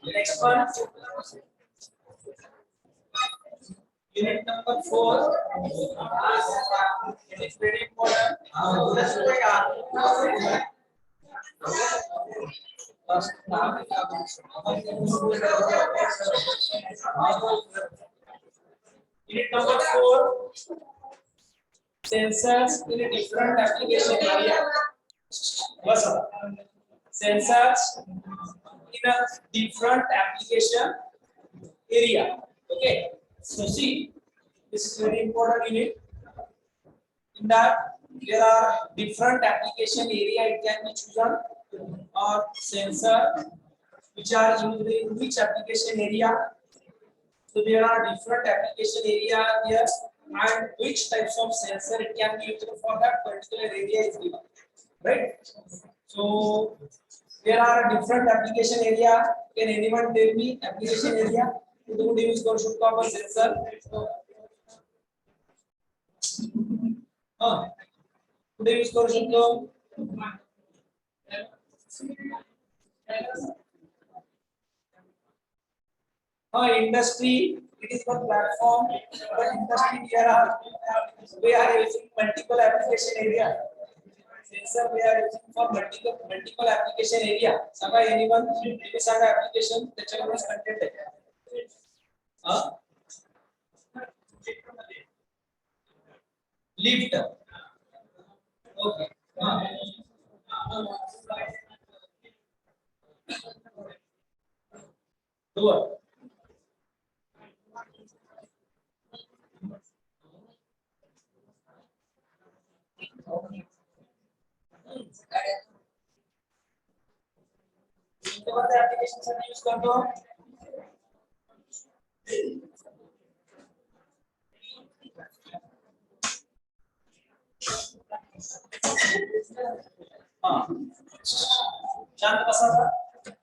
Next one, unit number 4. It is very important. Unit number 4, sensors in a different application area. What's up? Sensors in a different application area. Okay, so see, this is very important unit. In that there are different application area it can be chosen, or sensor which are used in which application area. So there are different application area here, and which types of sensor it can be used for that particular area is given, right? So there are different application area. Can anyone tell me application area? कुठे use करू शकतो आपण sensor? हां, कुठे use करू शकतो? Industry, it is the platform. But industry we are using multiple application area. Sensor we are using for multiple application area. Saga anyone? Saga application त्याच्यामध्ये content आहे. Lift. Okay. Door. कोणत्या application साठी use करतो?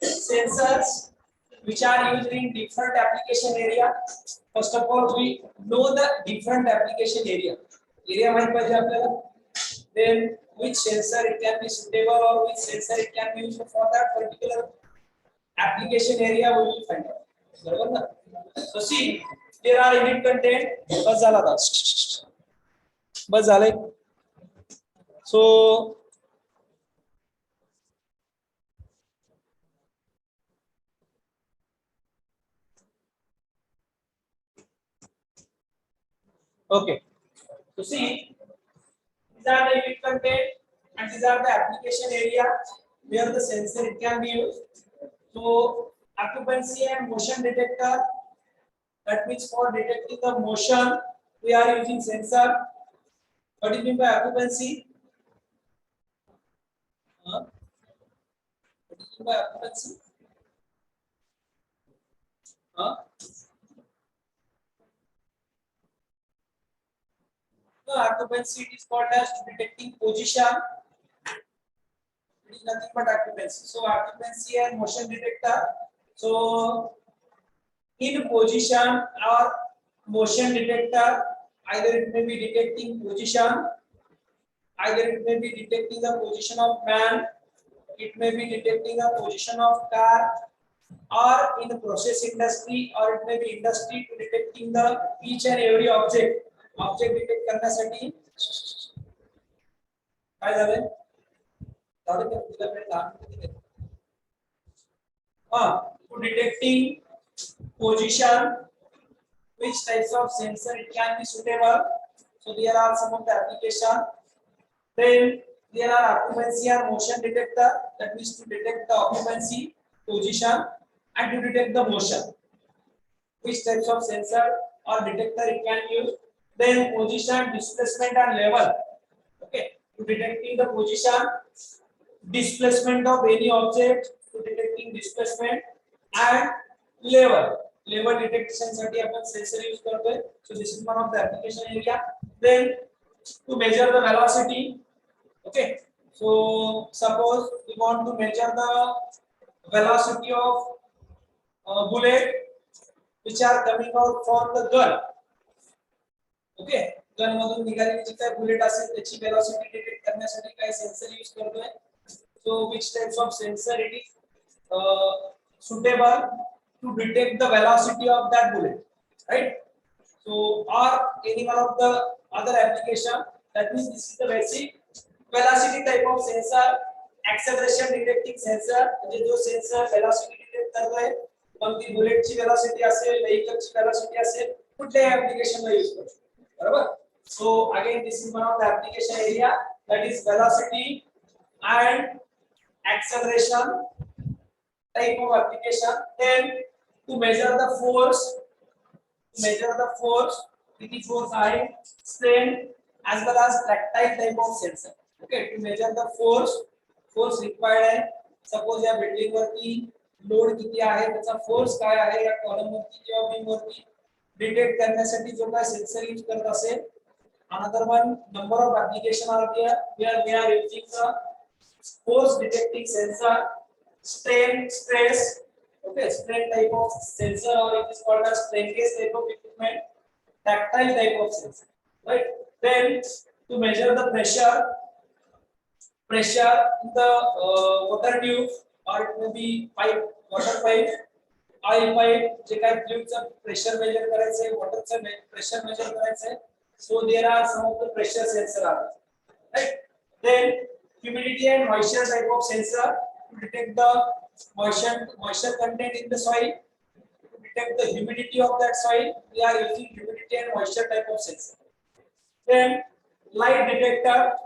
Sensors which are used in different application area. First of all, we know the different application area. Area माहित पाहिजे आपल्याला. Then which sensor it can be suitable, or which sensor it can be used for that particular application area we will find out. बरोबर ना? So see, there are unit content. बस झाला आता. बस झाले. So okay, so see, these are the unit content and these are the application area where the sensor it can be used. So occupancy and motion detector, that means for detecting the motion we are using sensor. What do you mean by occupancy? What do you mean by occupancy? The occupancy is called as detecting position. It is nothing but occupancy. So occupancy and motion detector. So in position or motion detector, either it may be detecting position, either it may be detecting the position of man, it may be detecting the position of car, or in the process industry, or it may be industry to detecting the each and every object detect करण्यासाठी काय झाले? To detecting position, which types of sensor it can be suitable. So there are some of the application. Then there are occupancy and motion detector, that means to detect the occupancy, position, and to detect the motion. Which types of sensor or detector it can use? Then position, displacement, and level. Okay, to detecting the position, displacement of any object, to detecting displacement, and level. Level detection साठी आपण sensor use करतोय. So this is one of the application area. Then to measure the velocity. Okay, so suppose we want to measure the velocity of bullet which are coming out from the gun. Okay, gun मधून निघालेली जी काय bullet असेल त्याची velocity detect करण्यासाठी काय sensor use करतोय. So which types of sensor it is suitable to detect the velocity of that bullet, right? So or any one of the other application, that means this is the basic velocity type of sensor. Acceleration detecting sensor म्हणजे जो sensor velocity detect करतोय, कोणती बुलेटची velocity असेल, व्हेइकलची velocity असेल, कुठल्या ऍप्लिकेशनला use करतो, बरोबर. So again this is one of the application area, that is velocity and acceleration type of application. Then to measure the force, किती force आहे, strain as well as tactile type of sensor. Okay, to measure the force required आहे. Suppose या building वरती load किती आहे, त्याचा force काय आहे या कॉलम वरती किंवा बीम वरती डिटेक्ट करण्यासाठी जो काय सेन्सर यूज करत असेल. Another one, number of application are there where we are using the force detecting sensor, strain, stress, okay, strain type of sensor, or it is called as strain gauge type of equipment, tactile type of sensor, right? Then to measure the pressure in the water tube, or it may be pipe, water pipe, oil pipe, जे काय ट्यूबचा pressure measure करायचं आहे, वॉटरचा pressure measure करायचं आहे. So there are some of the pressure sensor are there, right? Then humidity and moisture type of sensor to detect the moisture content in the soil. To detect the humidity of that soil, we are using humidity and moisture type of sensor. Then light detector,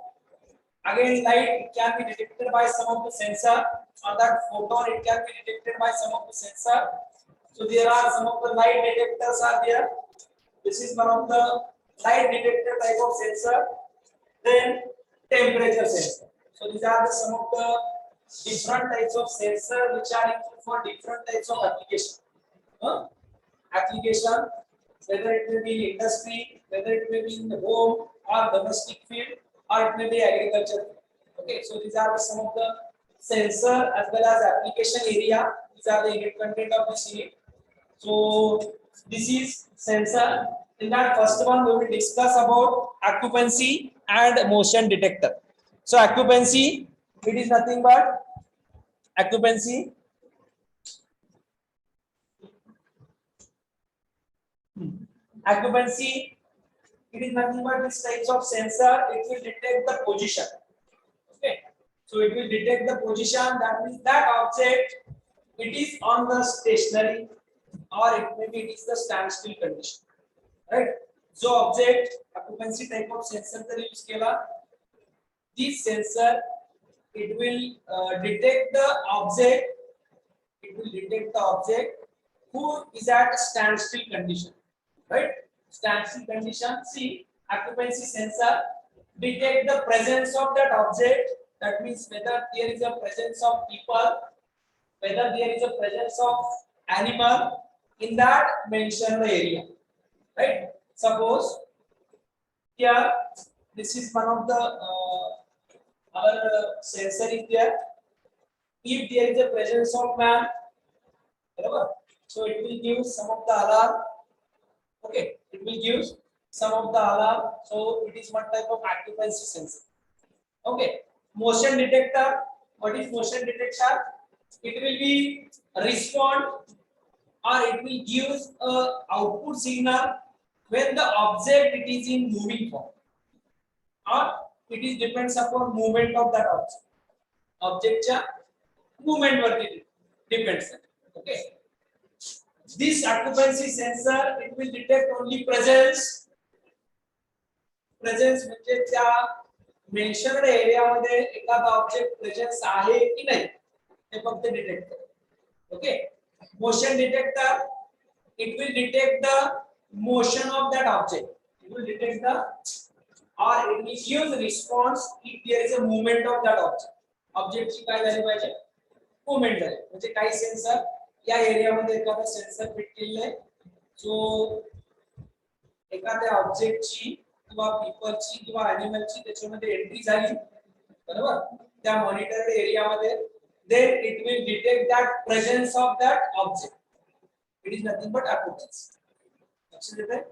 again light can be detected by some of the sensor, or that photon it can be detected by some of the sensor. So there are some of the light detectors are there. This is one of the light detector type of sensor. Then temperature sensor. So these are some of the different types of sensor which are used for different types of application. Application, whether it may be in industry, whether it may be in the home or domestic field, or it may be agriculture. Okay, so these are some of the sensor as well as application area. These are the unit content of this unit. So this is sensor. In that first one we will discuss about occupancy and motion detector. So occupancy, it is nothing but occupancy it is nothing but these types of sensor. It will detect the position. Okay, so it will detect the position, that means that object it is on the stationary, or it may be it is the standstill condition, right? So object occupancy type of sensor तर use केला. This sensor it will detect the object, who is at standstill condition, right? Standstill condition. See, occupancy sensor detect the presence of that object, that means whether there is a presence of people, whether there is a presence of animal in that mentioned area, right? Suppose here this is one of the our sensor is there. If there is a presence of man, so it will give some of the alarm. Okay, it will give some of the alarm. So it is one type of occupancy sensor. Okay, motion detector. What is motion detector? It will be respond, or it will give a output signal when the object it is in moving form, or it is depends upon movement of that object. Objectच्या movement वरती depends. Okay. This occupancy sensor it will detect only presence म्हणजे त्या mentioned area मध्ये एखादा object presence आहे की नाही ते फक्त डिटेक्ट करेल. Okay, motion detector it will detect the motion of that object. It will detect the, or it will give response if there is a movement of that object. Object ची काय झाली पाहिजे, मूवमेंट झाली. म्हणजे काही sensor या area मध्ये एखादा सेन्सर फिट केलेला आहे, जो एखाद्या ऑब्जेक्टची किंवा पीपलची किंवा ॲनिमलची त्याच्यामध्ये एंट्री झाली, बरोबर, त्या मॉनिटर्ड एरिया मध्ये, then it will detect that presence of that object. It is nothing but occupancy. लक्ष देताय?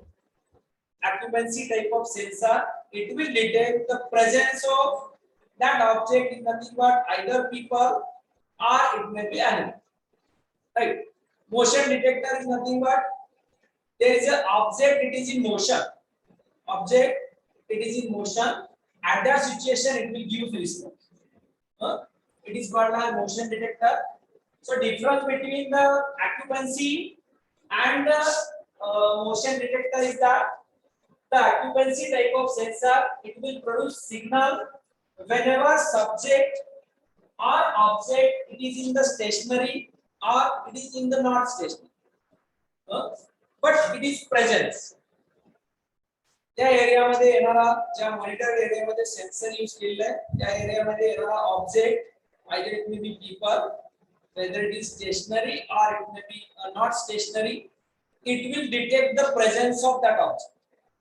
occupancy type of sensor, it will detect the presence of that object in nothing but either people or it may be animal. Right? Motion detector is nothing but there is an object, it is in motion. Object, it is in motion. At that situation, it will give response. It is called a motion detector. So difference between the occupancy and the motion detector is that the occupancy type of sensor, it will produce signal whenever subject or object it is in the stationary or it is in the not stationary. But it is presence. त्या एरियामध्ये येणारा ज्या monitor एरियामध्ये sensor use केलेला आहे त्या एरियामध्ये येणारा object either it may be people, whether it is stationary or it may be not stationary, it will detect the presence of that object.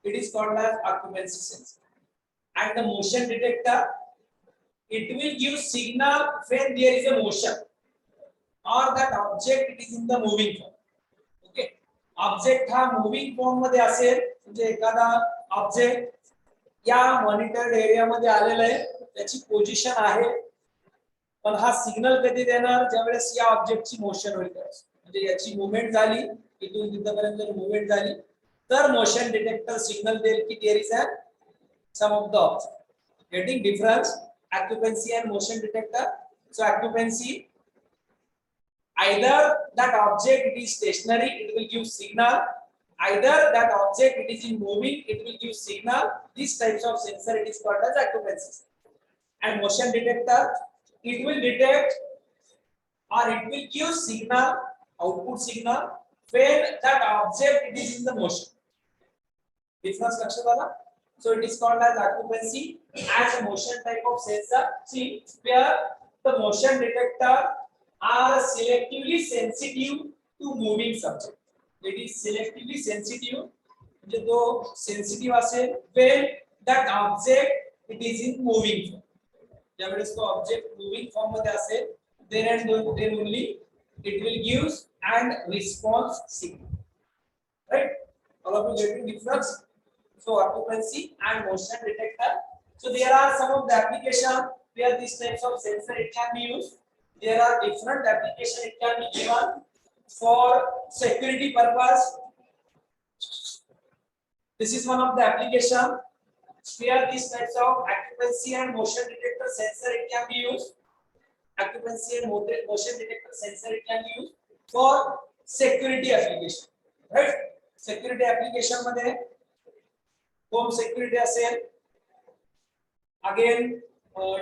It is called as occupancy sensor. And the motion detector, it will give signal when there is a motion or that object it is in the moving form. Okay, object हा moving form मध्ये असेल म्हणजे एखादा object या monitored area मध्ये आलेला आहे त्याची पोझिशन आहे पण हा सिग्नल कधी देणार ज्यावेळेस या ऑब्जेक्टची मोशन होईल म्हणजे याची मूवमेंट झाली इथून तिथपर्यंत मूवमेंट झाली तर मोशन डिटेक्टर सिग्नल देईल की there is a some of the object getting difference occupancy and motion detector. So occupancy, either that object it is stationary, it will give signal. Either that object it is in moving, it will give signal. These types of sensor it is called as occupancy. And motion detector, it will detect or it will give signal, output signal when that object it is in the motion. Difference लक्षात आला? So it is called as occupancy as a motion type of sensor. See where the motion detector are selectively sensitive to moving subject. It is selectively sensitive. म्हणजे तो sensitive असेल when that object it is in moving form. ज्यावेळेस तो object moving form मध्ये असेल then and then only it will gives and response signal. Right? All of you getting difference? So occupancy and motion detector. So there are some of the application where these types of sensor it can be used. There are different application it can be given for security purpose. This is one of the application where these types of occupancy and motion detector sensor it can be used. Occupancy and motion detector sensor it can be used for security application. Right? Security application मध्ये home security असेल again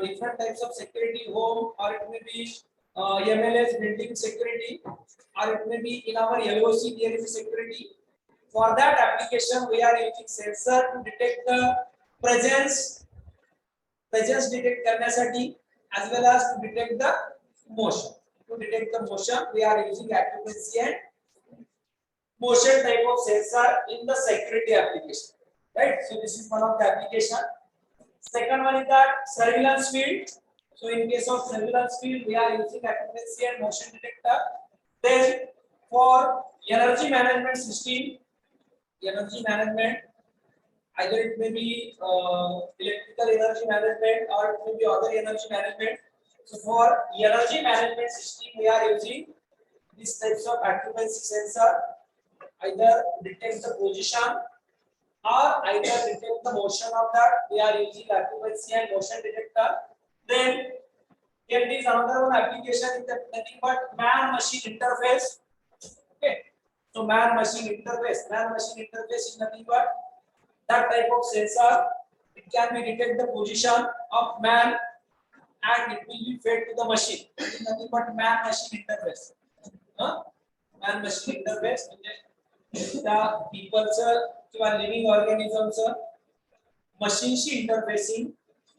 different types of security home or it may be MLS building security or it may be in our LOC there is a security. For that application we are using sensor to detect the presence detect करण्यासाठी as well as to detect the motion. To detect the motion we are using occupancy and motion type of sensor in the security application. Right? So this is one of the application. Second one is that surveillance field. So in case of surveillance field, we are using occupancy and motion detector. Then for energy management system, energy management, either it may be electrical energy management or it may be other energy management. So for energy management system, we are using these types of occupancy sensor. Either detect the position or either detect the motion of that. We are using occupancy and motion detector. Then there is another one application is that nothing but man-machine interface. Okay, so man-machine interface. Man-machine interface is nothing but that type of sensor. It can be detect the position of man and it will be fed to the machine. It is nothing but man-machine interface. Man-machine interface. The people's किंवा living ऑर्गॅनिझमचं मशीनशी interfacing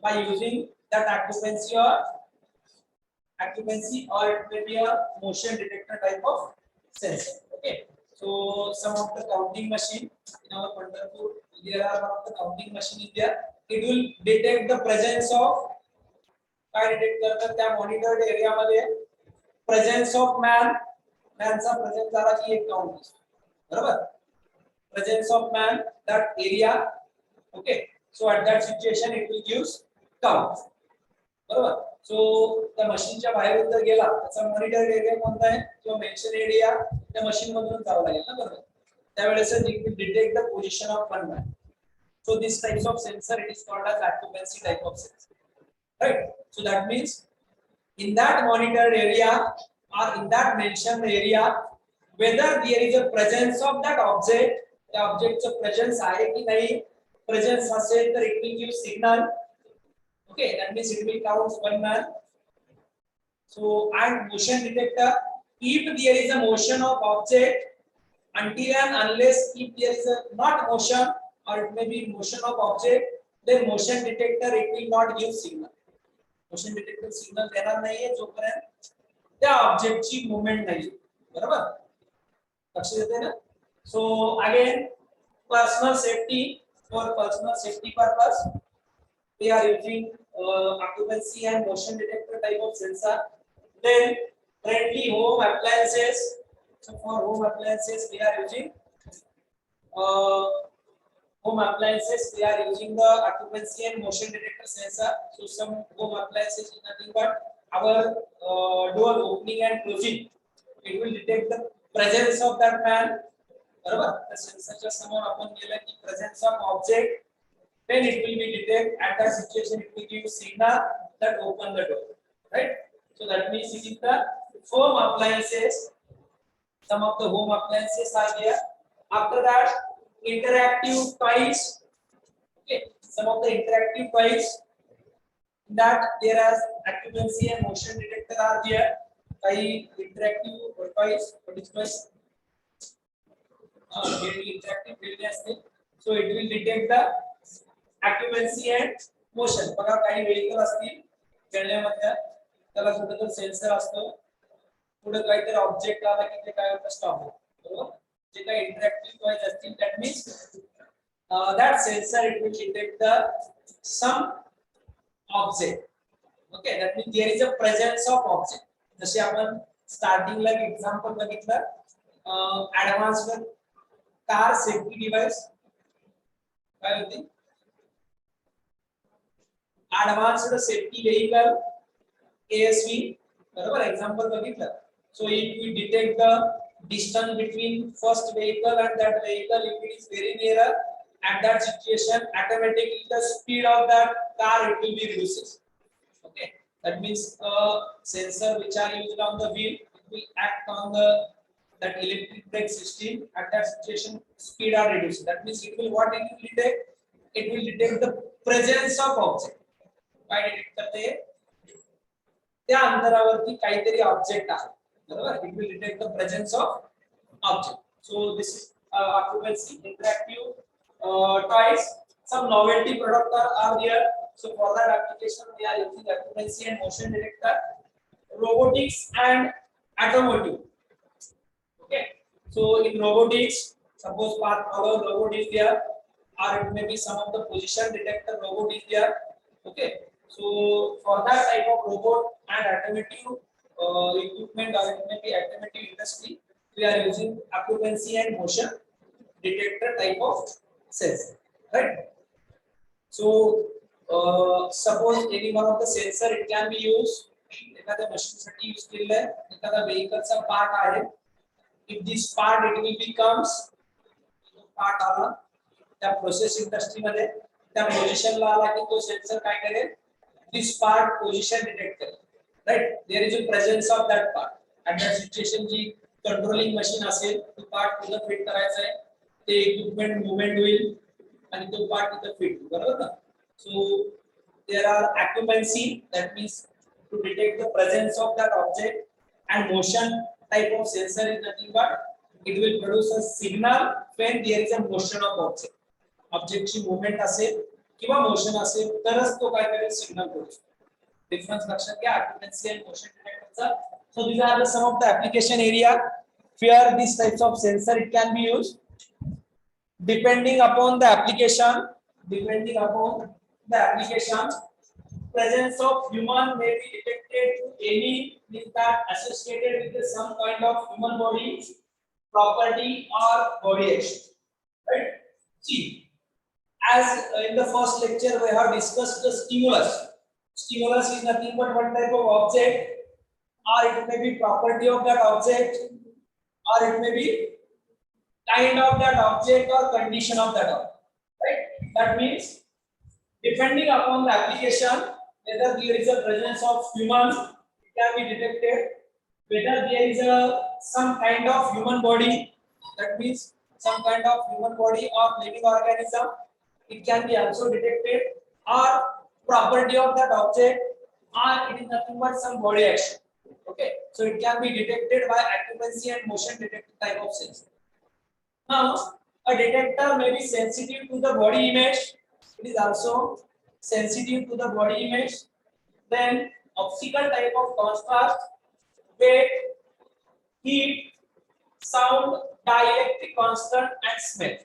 by using that occupancy or it may be a motion detector type of sensor. Okay, so some of the counting machine in our Pandharpur, there are one of the counting machine in there. It will detect the presence of काय detect करतात त्या monitored area मध्ये presence of manचा presence झाला की एक count बरोबर presence of man, that area. Okay, so at that situation it will give count. बरोबर. सो त्या मशीनच्या बाहेर जर गेला त्याचा मॉनिटर एरिया कोणता आहे किंवा मेन्शन एरिया त्या मशीन मधून जावं लागेल ना, बरोबर. त्यावेळेस it will detect the position of one man. So this types of sensor it is called as occupancy type of sensor, right? So that means in that monitored area or in that mentioned area, whether there is a presence of that object, the object's presence आहे की नाही, presence असेल तर it will give signal. Okay, that means it will count one man. So and motion detector, if there is a motion of object, until and unless if there is a not motion or it may be motion of object, then motion detector it will not give signal. Motion detector signal देणार नाहीये जोपर्यंत त्या ऑब्जेक्टची movement नाही, बरोबर. लक्ष देते ना. So again personal safety, for personal safety purpose we are using occupancy and motion detector type of sensor. Then friendly home appliances. So for home appliances we are using the occupancy and motion detector sensor. So some home appliances is nothing but our door opening and closing. It will detect the presence of that man. बरोबर. त्या सेन्सरच्या समोर आपण गेलं की presence of object, then it will be detect at that situation it will give signal that open the door, right? So that means it is the home appliances. Some of the home appliances are there. After that, interactive toys. Okay, some of the interactive toys that there are occupancy and motion detector are there. Interactive toys, what is toys? Very interactive really. So it will detect the occupancy and motion. बघा काही vehicle असतील खेळण्यामध्ये, त्याला कुठेतरी sensor असतो, पुढे काहीतरी object आला की ते काय होतं, स्टॉप होतं, बरोबर. जे काही इंटरॅक्टिव्ह टॉयज असतील that means that sensor it will detect the some object. Okay, that means there is a presence of object. जसे आपण स्टार्टिंगला एक्झाम्पल बघितलं ऍडव्हान्स्ड कार सेफ्टी डिव्हाइस काय होती, advanced safety vehicle ASV, बरोबर. एग्जांपल बघितलं. So if we detect the distance between first vehicle and that vehicle, if it is very near, at that situation automatically the speed of that car it will be reduces. Okay, that means sensor which are used on the wheel, it will act on the that electric brake system. At that situation speed are reduced. That means it will what it will detect, it will detect the presence of object. काय detect करते, त्या अंतरावरती काहीतरी object आहे, बरोबर. It will detect the presence of object. So this is occupancy. Interactive toys, some novelty product are there. So for that application we are using occupancy and motion detector. Robotics and automotive. Okay, so in robotics, suppose part power robot is there, or it may be some of the position detector robot is there. Okay, so for that type of robot and automotive equipment, or it may be automotive industry, we are using occupancy and motion detector type of sensor, right? So suppose any one of the sensor it can be used एखाद्या machine साठी use केलेला आहे, एखादा व्हेइकलचा part आहे. if this part it will becomes part आला त्या process industry मध्ये त्या पोझिशनला आला की तो सेन्सर काय करेल, this part position detect करेल, right? there is a presence of that part at that situation. जी कंट्रोलिंग मशीन असेल तो पार्ट पुन्हा फिट करायचा आहे, ते इक्विपमेंट मूवमेंट होईल आणि तो पार्ट तिथे फिट, बरोबर ना. सो there are occupancy, that means to detect the presence of that object, and motion type of sensor is nothing but it will produce a signal when there is a motion of object. Object ची movement असेल किंवा motion असेल तरच तो काय करेल, signal produce. Difference लक्षात घ्या occupancy and motion detectorचा. So these are the some of the application area where these types of sensor it can be used. Depending upon the application, presence of human may be detected to any with that associated with some kind of human body property or body action, See, as in the first lecture we have discussed the stimulus. Stimulus is nothing but one type of object, or it may be property of that object, or it may be kind of that object or condition of that object. Right? That means depending upon the application, whether there is a presence of human, it can be detected. Whether there is some kind of human body, that means some kind of human body or living organism, it can be also detected. Or property of that object, or it is nothing but some body action. Okay, so it can be detected by occupancy and motion detector type of sensor. Now, a detector may be sensitive to the body image. It is also sensitive to the body image. Then, optical type of contrast, weight, heat, sound, dielectric constant, and smell.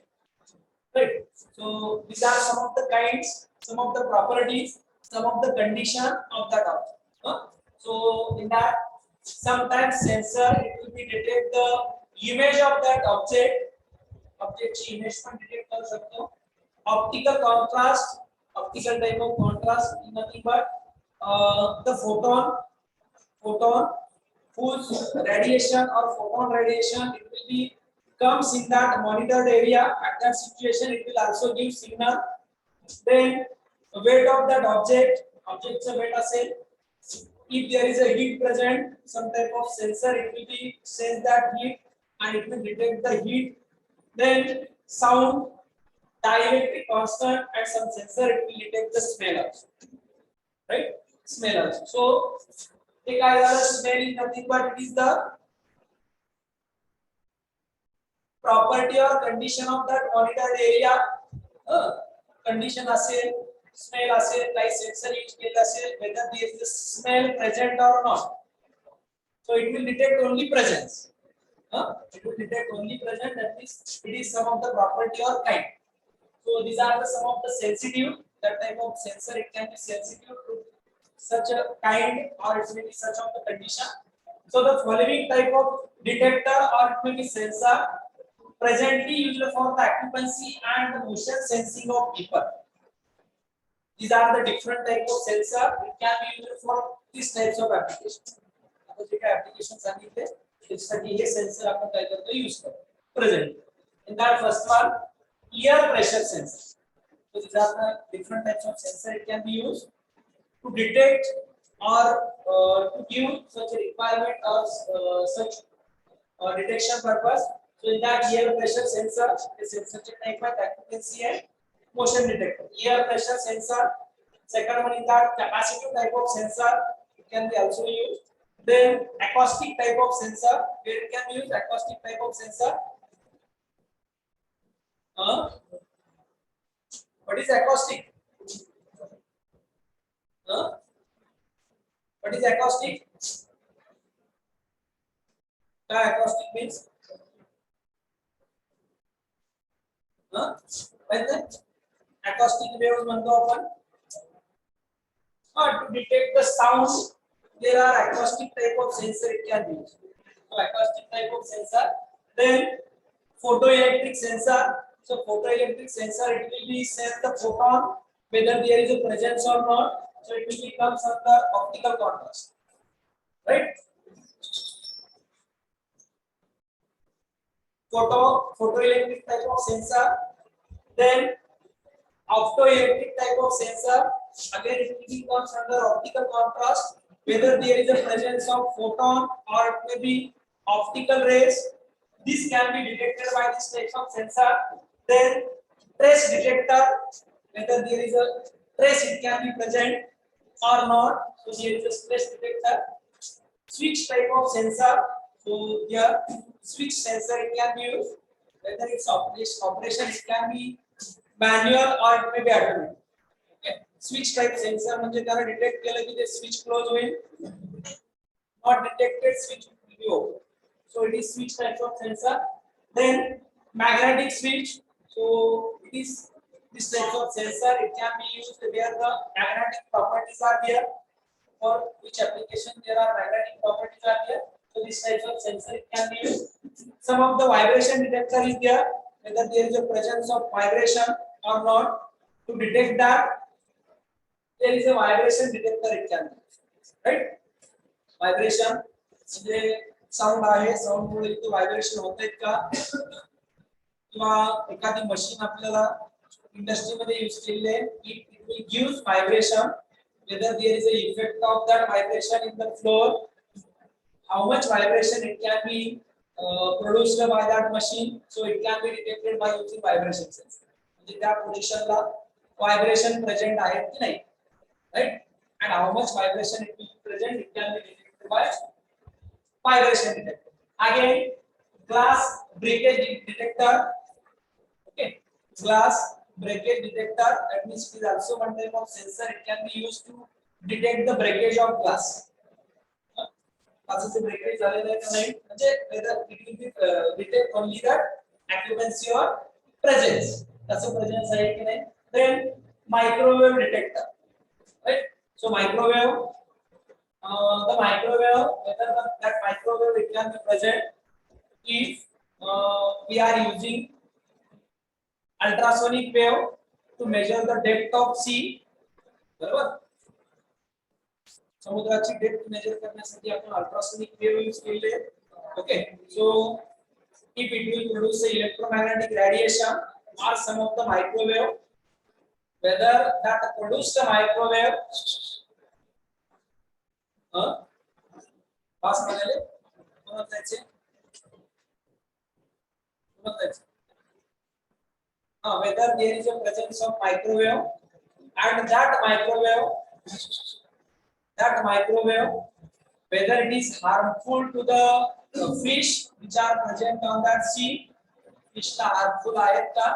Right. So, these are some of the kinds, some of the properties, some of the condition of that object. So, in that, sometimes sensor it will be detect the image of that object. Object ची image पण detect करू शकतो. Optical contrast, optical type of contrast is nothing but the photon whose radiation or photon radiation it will be comes in that monitored area. At that situation it will also give signal. Then weight of that object's weight असेल. If there is a heat present, some type of sensor it will be sense that heat and it will detect the heat. Then sound, dielectric constant, and some sensor it will detect the smell also. Right? Smell also. So, take either smell is nothing but it is the property or condition of that monitored area. Condition असेल, smell असेल, काही sensor use केला असेल, whether there is a smell present or not. So it will detect only presence. It will detect only present, that means it is some of the property or kind. So these are the some of the sensitive, that type of sensor it can be sensitive to such a kind or it may be such of the condition. So the following type of detector or it may be sensor presently used for the occupancy and the motion sensing of people. These are the different type of sensor it can be used for these types of applications. आता जे काही applications सांगितले त्यासाठी हे sensor आपण काय करतो use करतो present. In that first one, ear pressure sensor. So these are the different types of sensor it can be used to detect or to give such a requirement or such detection purpose. So in that ear pressure sensor, the sensor type by occupancy and motion detector. Ear pressure sensor. Second one is that capacitive type of sensor. It can be also used. Then acoustic type of sensor, where it can use acoustic type of sensor. What is acoustic? What is acoustic? Acoustic means? Acoustic waves म्हणतो आपण. To detect the sound, there are acoustic type of sensor it can be used. So acoustic type of sensor. Then photoelectric sensor. So photoelectric sensor it will be sense the photon whether there is a presence or not. So it will become under optical contrast. Right? Photoelectric type of sensor. Then optoelectric type of sensor. Again it will become under optical contrast. Whether there is a presence of photon or it may be optical rays, this can be detected by this type of sensor. Then trace detector, whether there is a trace it can be present or not. So here is a trace detector. Switch type of sensor. So here switch sensor it can be used. Whether it's operation it can be manual or it may be automatic. Switch type sensor म्हणजे त्याला detect केलं की ते switch close होईल. Not detected switch will be open. So it is switch type of sensor. Then magnetic switch. So it is this type of sensor it can be used where the magnetic properties are there. For which application there are magnetic properties are there. So this type of sensor it can be used. Some of the vibration detector is there. whether there is a presence of vibration or not. To detect that there is a vibration detector, it can be, right? Vibration म्हणजे sound आहे, sound मुळे इथे vibration होते का, किंवा एखादी machine आपल्याला industry मध्ये use केलेली आहे, it will gives vibration, whether there is a effect of that vibration in the floor, how much vibration it can be produced by that machine, so it can be detected by using vibration sensor. म्हणजे त्या पोझिशनला vibration present आहे की नाही, right? And how much vibration it will be present, it can be detected by vibration detector. Again, glass breakage detector. Okay, glass breakage detector, that means it is also one type of sensor. It can be used to detect the breakage of glass. Glass breakage झालेलं आहे का नाही, म्हणजे whether it will be detect only that occupancy or presence, त्याचं presence आहे की नाही. Then microwave detector, right? So microwave, the microwave, whether that microwave it can be present if we are using ultrasonic wave to measure the depth of sea, बरोबर. समुद्राची depth major करण्यासाठी आपण ultrasonic wave use केले. Okay, so if it will produce a electromagnetic radiation or some of the microwave, whether that produced microwave पास म्हणाले कोणत्याचे whether there is a presence of microwave and that microwave whether it is harmful to the fish which are present on that sea, fish La harmful आहेत का,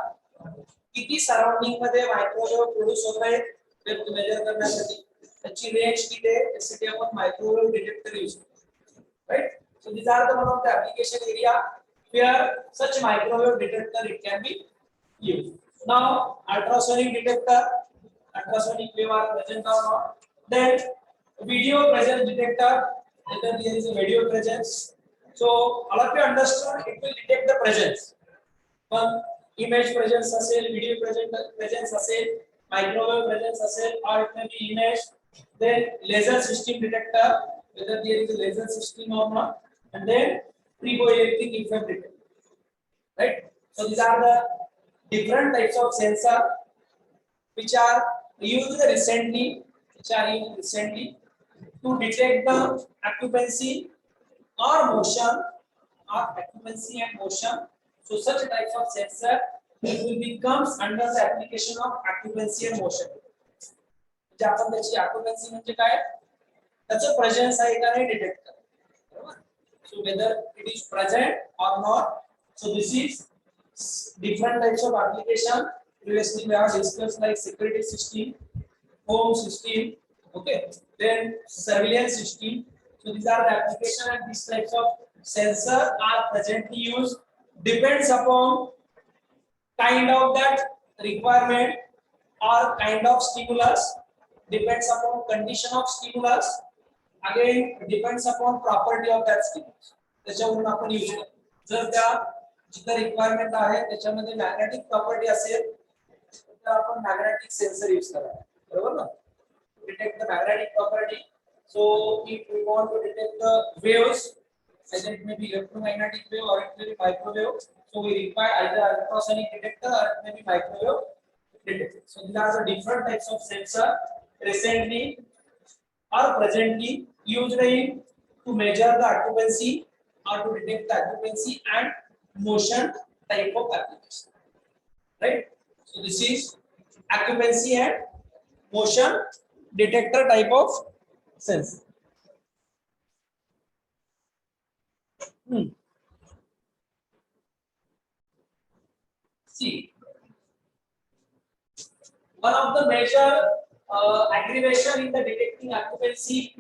किती surrounding मध्ये microwave produce होत आहेत ते major करण्यासाठी, त्याची रेंज किती आहे, त्यासाठी आपण मायक्रोवेव्ह डिटेक्टर यूज करतो, right. So these are the one of the application area where such microwave detector it can be used. Now ultrasonic detector, ultrasonic wave are present or not. Then video presence detector, whether there is a video presence. So all of you understood, it will detect the presence. One image presence असेल, video presence असेल, microwave presence असेल, or it may be image. Then laser system detector, whether there is a laser system or not, and then triboelectric effect detector, right? So these are the different types of sensor which are used recently, to detect the occupancy or motion, or occupancy and motion. So such types of sensor will becomes under the application of occupancy and motion. म्हणजे आपण त्याची occupancy म्हणजे काय, त्याचं presence आहे का नाही detect करतो, बरोबर. So whether it is present or not. So this is different types of application. Previously we have discussed like security system, home system, okay, then surveillance system. So these are the application, and these types of sensor are presently used, depends upon kind of that requirement or kind of stimulus, depends upon condition of stimulus, again depends upon property of that stimulus, त्याच्यावरून आपण use करतो. जर त्या जिथे requirement आहे त्याच्यामध्ये magnetic property असेल तर आपण मॅग्नेटिक सेन्सर यूज करायला, बरोबर ना. Detect the magnetic property. So if we want to detect the waves, either it may be electromagnetic wave or it may be microwave, so we require either ultrasonic detector or it may be microwave detector. So these are the different types of sensor recently or presently used in to measure the occupancy or to detect the occupancy and motion type of application, right. So this is occupancy and motion detector type of sensor. See, one of the major aggravation in the detecting occupancy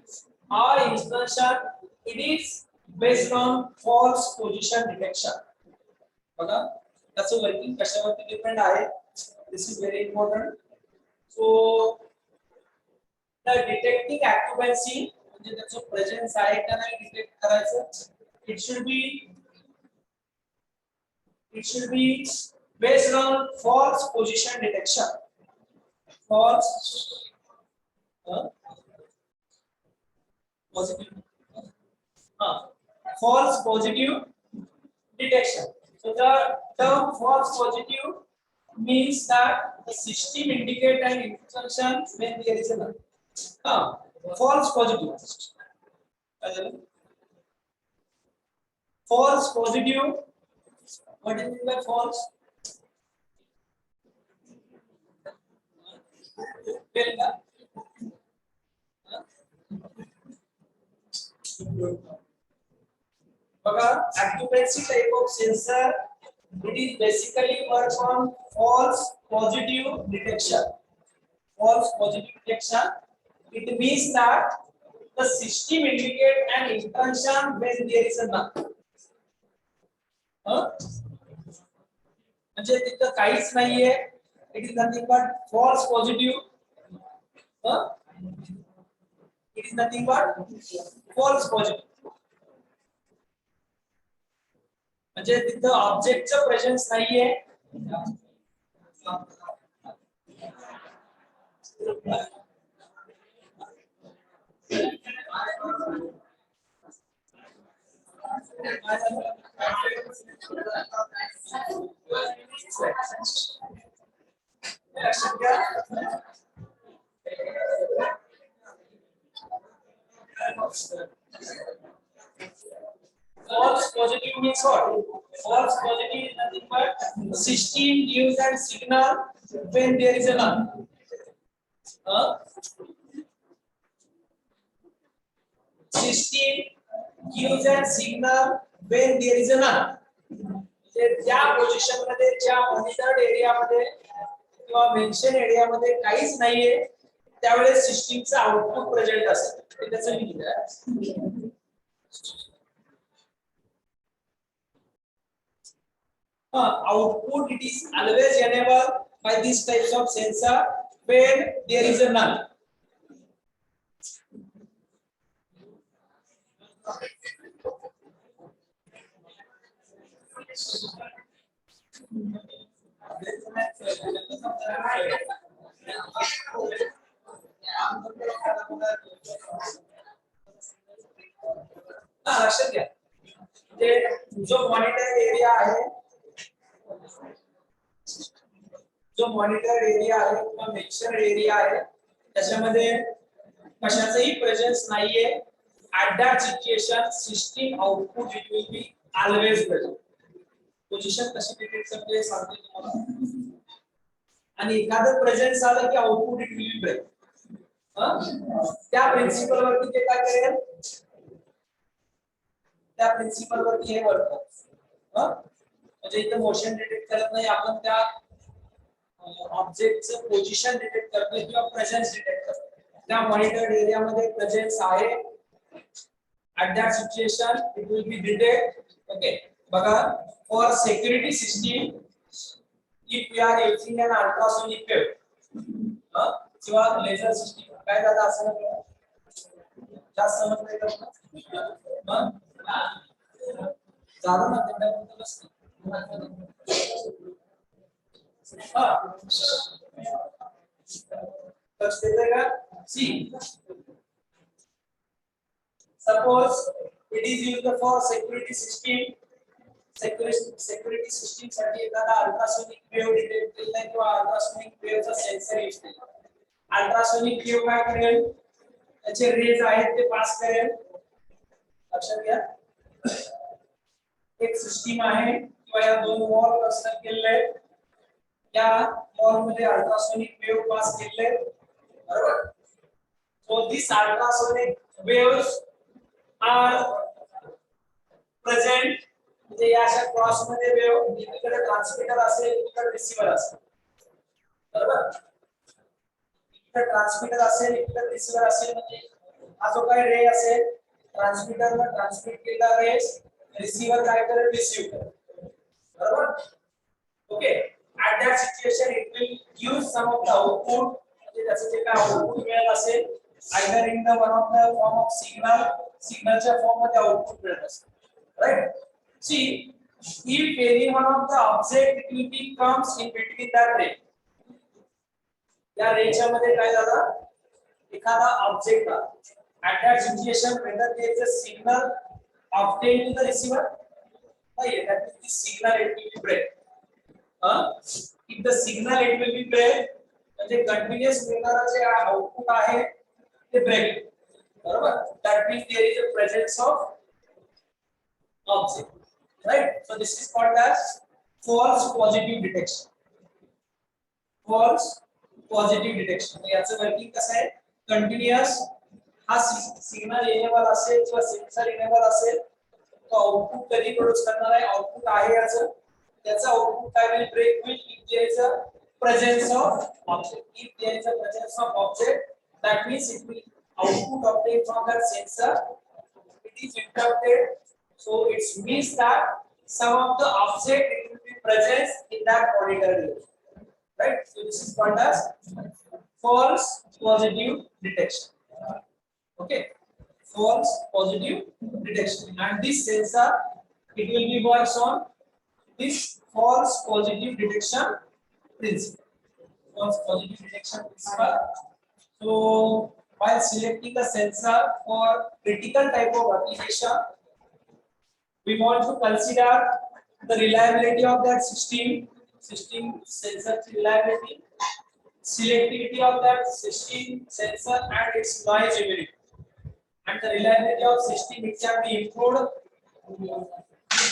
or insertion, it is based on false position detection. बघा त्याचं working कशावरती depend आहे, this is very important. So the detecting occupancy म्हणजे त्याचं presence आहे का नाही detect करायचं, it should be based on false position detection. False positive false positive detection. So the term false positive means that the system indicate an instruction when there is a null. False positive. False positive. What is the false? Occupancy type of sensor, it is basically work on false positive detection. False positive detection, it means that the system indicate an intention when there is a null. म्हणजे तिथं काहीच नाहीये, it is nothing but false positive. It is nothing but false positive. म्हणजे तिथं ऑब्जेक्टचं presence नाहीये. False positive means what? False positive is nothing but system gives a signal when there is a null. System gives a signal when there is a null. ज्या position मध्ये, ज्या monitored area मध्ये किंवा mention area मध्ये काहीच नाहीये, त्यावेळेस सिस्टीमचं output present असतं. ते त्याचं मीनिंग आहे. Output, it is always enabled by these types of sensor when there is a null. लक्षात घ्या, जो मॉनिटर एरिया आहे, जो मॉनिटर एरिया आहे किंवा मेन्शन एरिया आहे, त्याच्यामध्ये कशाचंही प्रेझेन्स नाहीये. At that situation system output it will be always present. Position कशी डिटेक्ट करते सांगते तुम्हाला. आणि एखादं प्रेझेन्स आलं की output it will be break. त्या प्रिन्सिपल वरती ते काय करेल, त्या प्रिन्सिपल वरती हे वर्क करतं. म्हणजे इथे मोशन डिटेक्ट करत नाही आपण, त्या ऑब्जेक्टचं पोझिशन डिटेक्ट करतोय किंवा प्रेझेन्स डिटेक्ट करतोय. त्या मॉनिटर्ड एरिया मध्ये प्रेझेन्स आहे. At that situation it will be detect. Okay, बघा, for security system if we are using an ultrasonic wave किंवा लेझर सिस्टीम, काय दादा असं जास्त समजलंय का? ज्यादा ना तेवढ्यापर्यंत नसतं. See, suppose it is used for security system. Security system साठी एखादा अल्ट्रासोनिक वेव्ह डिटेक्ट केला किंवा अल्ट्रासोनिक वेव्हचा सेन्सर यूज केला. अल्ट्रासोनिक वेव्ह काय करेल, त्याचे रेज आहेत ते पास करेल. लक्षात घ्या, एक सिस्टीम आहे किंवा या दोन वॉल कन्स्ट्रक्ट केलेले आहेत. या वॉल मध्ये अल्ट्रासोनिक वेव्ह पास केले, बरोबर. So this ultrasonic waves are present. म्हणजे या अशा क्रॉस मध्ये वेव्ह, इकडे ट्रान्समीटर असेल, इकडे रिसीव्हर असेल, बरोबर. इकडे ट्रान्समीटर असेल, इकडे रिसीव्हर असेल. म्हणजे हा जो काही रे असेल, ट्रान्समीटरला ट्रान्समिट केलेला रे रिसीव्हर काय करेल, रिसीव्ह करेल, बरोबर. Okay, at that situation it will give some of the output. म्हणजे त्याचं जे काय आउटपुट मिळेल असेल, either in the one of the form of signalच्या फॉर्म मध्ये आउटपुट मिळत असेल, right. See, if any one of the object it will be comes in between that ray. या रेच्या मध्ये काय झालं एखादा object at that situation whether there is a signal obtained to the receiver नाही that is the signal it will be break if the signal it will be break म्हणजे continuous मिळणारा जे output आहे ते ब्रेक बरोबर that means there is a presence of object, right? So this is called as false positive detection. False positive detection. म्हणजे याचं working कसं आहे continuous हा सिग्नल इनेबल असेल किंवा सेन्सर इनेबल असेल तो आउटपुट कधी प्रोड्यूस करणार आहे आउटपुट आहे याचं त्याचा आउटपुट काय होईल ब्रेक होईल if there is a presence of object if there is a presence of object that means it will output obtained from that sensor it is interrupted. So it means that some of the object it will be present in that monitor unit, right? So this is called as false positive detection. Okay, false positive detection, and this sensor it will be works on this false positive detection principle. False positive detection principle. So while selecting a sensor for critical type of application, we want to consider the reliability of that system sensor reliability, selectivity of that system sensor and its noise immunity, and the reliability of system it can be improved to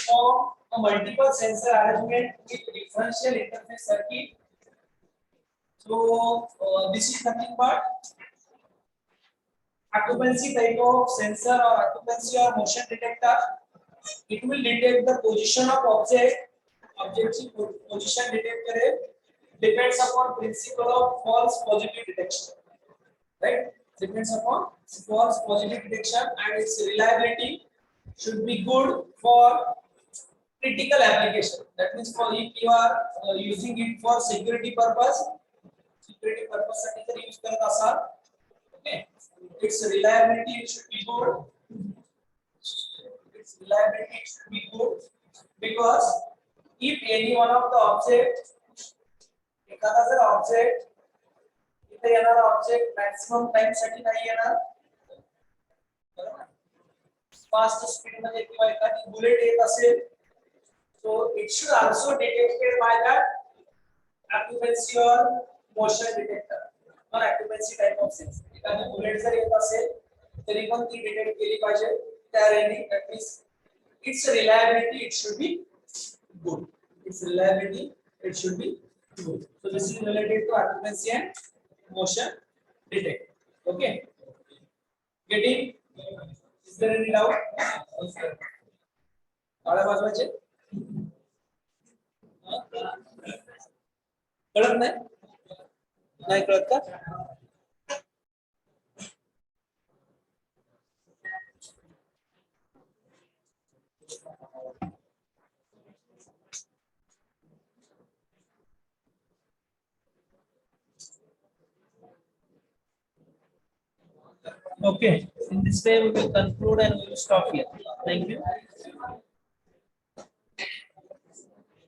form a multiple sensor arrangement with differential interface circuit. So this is nothing but occupancy type of sensor or occupancy or motion detector. It will detect the position of object's position detected depends upon principle of false positive detection, right? Depends upon false positive detection and its reliability should be good for critical application. That means for if you are using it for security purpose साठी जर use करत असाल okay its reliability should be good. Reliability should be good because if any one of the object एखादा जर object इथे येणारा object maximum time साठी नाही येणार बरोबर फास्ट स्पीड मध्ये किंवा एखादी बुलेट येत असेल so it should also detected by that occupancy or motion detector or occupancy type of sensor एखादी बुलेट जर येत असेल तरी पण ती डिटेक्ट केली पाहिजे त्या range that means its reliability it should be good. Its reliability it should be good. So this is related to occupancy and motion detector. Okay. Getting? Is there any doubt? काळा वाजवायचे? कळत नाही? नाही कळत का? Okay, in this way we will conclude and we will stop here. Thank you.